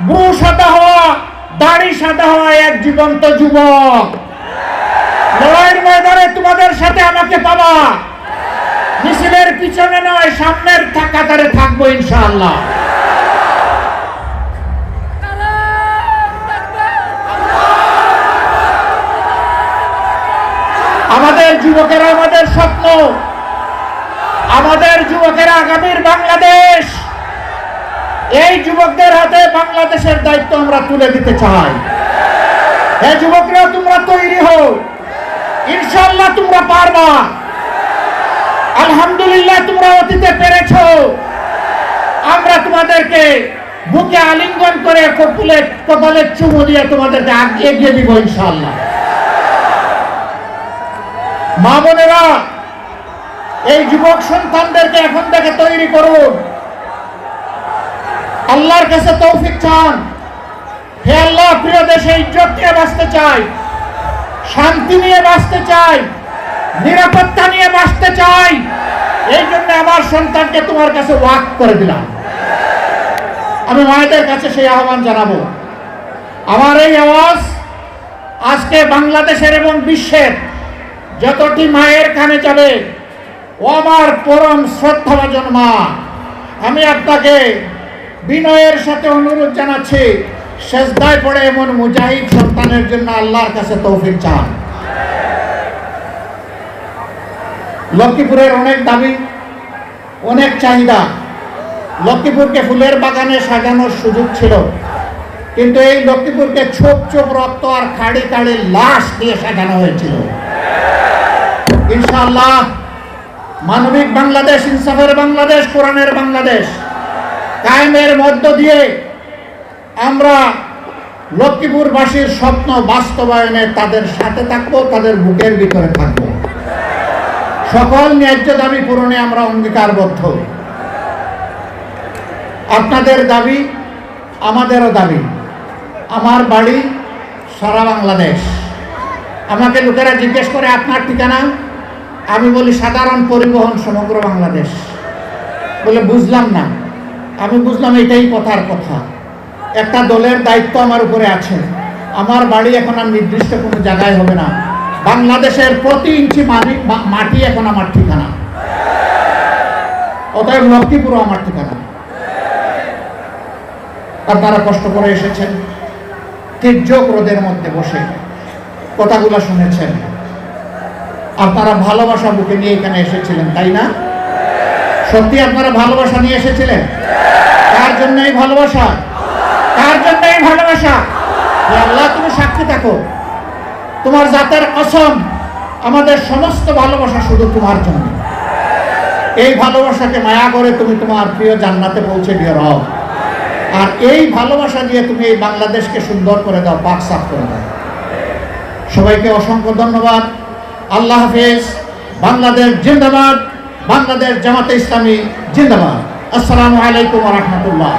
Bru সাদা হওয়া, দাড়ি সাদা হওয়া এক জীবন্ত যুবক। লড়াইয়ের ময়দানে তোমাদের সাথে আমাকে পাবা, মিছিলের পিছনে নয়, সামনের কাতারে থাকবো ইনশাআল্লাহ। আমাদের যুবকেরা আমাদের স্বপ্ন, আমাদের যুবকেরা আগামীর বাংলাদেশ। এই যুবকদের হাতে বাংলাদেশের দায়িত্ব আমরা তুলে দিতে চাই। এই যুবকরা তোমরা তৈরি হও, ইনশাআল্লাহ তোমরা পারবা। আলহামদুলিল্লাহ তোমরা অতীতে পেরেছো, আমরা তোমাদেরকে বুকে আলিঙ্গন করে কপালে চুমু দিয়ে তোমাদেরকে এগিয়ে দিব ইনশাআল্লাহ। মা বোনেরা, এই যুবক সন্তানদেরকে এখন থেকে তৈরি করুন। আল্লাহর কাছে তৌফিক চান। হে আল্লাহ, প্রিয় দেশে ইজ্জত নিয়ে বাঁচতে চাই, শান্তি নিয়ে বাঁচতে চাই, নিরাপত্তা নিয়ে বাঁচতে চাই। এই জন্য আমার সন্তানকে তোমার কাছে ওয়াকফ করে দিলাম। আমি মায়েদের কাছে সেই আহ্বান জানাবো। আমার এই আওয়াজ আজকে বাংলাদেশের এবং বিশ্বের যতটি মায়ের কানে যাবে, ও আমার পরম শ্রদ্ধাভাজন মা, আমি আপনাকে বিনয়ের সাথে অনুরোধ জানাচ্ছি, সেজদায় পড়ে এমন মুজাহিদ সন্তানের জন্য আল্লাহর কাছে তৌফিক চান। লক্ষ্মীপুরের অনেক দাবি, অনেক চাহিদা। লক্ষ্মীপুরকে ফুলের বাগানে সাজানোর সুযোগ ছিল, কিন্তু এই লক্ষ্মীপুরকে ছোপ ছোপ রক্ত আর খাড়ি খাড়ি লাশ দিয়ে সাজানো হয়েছিল। ইনশাআল্লাহ মানবিক বাংলাদেশ, ইনসাফের বাংলাদেশ, কোরআনের বাংলাদেশ কায়েমের মধ্য দিয়ে আমরা লক্ষ্মীপুরবাসীর স্বপ্ন বাস্তবায়নে তাদের সাথে থাকবো, তাদের বুকের ভিতরে থাকবো। সকল ন্যায্য দাবি পূরণে আমরা অঙ্গীকারবদ্ধ। আপনাদের দাবি আমাদেরও দাবি। আমার বাড়ি সারা বাংলাদেশ। আমাকে লোকেরা জিজ্ঞেস করে আপনার ঠিকানা, আমি বলি সাধারণ পরিবহন সমগ্র বাংলাদেশ। বলে বুঝলাম না। আমি বুঝলাম এটাই কথার কথা। একটা দলের দায়িত্ব আমার উপরে আছে। আমার বাড়ি এখন আর নির্দিষ্ট কোনো জায়গায় হবে না, বাংলাদেশের প্রতি ইঞ্চি মাটি এখন আমার ঠিকানা। অতএব লক্ষ্মীপুরও আমার ঠিকানা। আপনারা কষ্ট করে এসেছেন, তীর্যক রোদের মধ্যে বসে কথাগুলো শুনেছেন। আপনারা ভালোবাসা বুকে নিয়ে এখানে এসেছিলেন, তাই না? সত্যি আপনারা ভালোবাসা নিয়ে এসেছিলেন? কার জন্য এই ভালোবাসা? কার জন্য এই ভালোবাসা? আল্লাহ তুমি সাক্ষী থাকো, তোমার জাতের কসম, আমাদের সমস্ত ভালোবাসা শুধু তোমার জন্য। এই ভালোবাসাকে মায়া করে তুমি তোমার প্রিয় জান্নাতে পৌঁছে দিও রব। আর এই ভালোবাসা দিয়ে তুমি এই বাংলাদেশকে সুন্দর করে দাও, পাক সাফ করে দাও। সবাইকে অসংখ্য ধন্যবাদ। আল্লাহ হাফেজ। বাংলাদেশ জিন্দাবাদ। বাংলাদেশ জামাতে ইসলামী জিন্দাবাদ। আসসালামু আলাইকুম ওয়া রাহমাতুল্লাহ।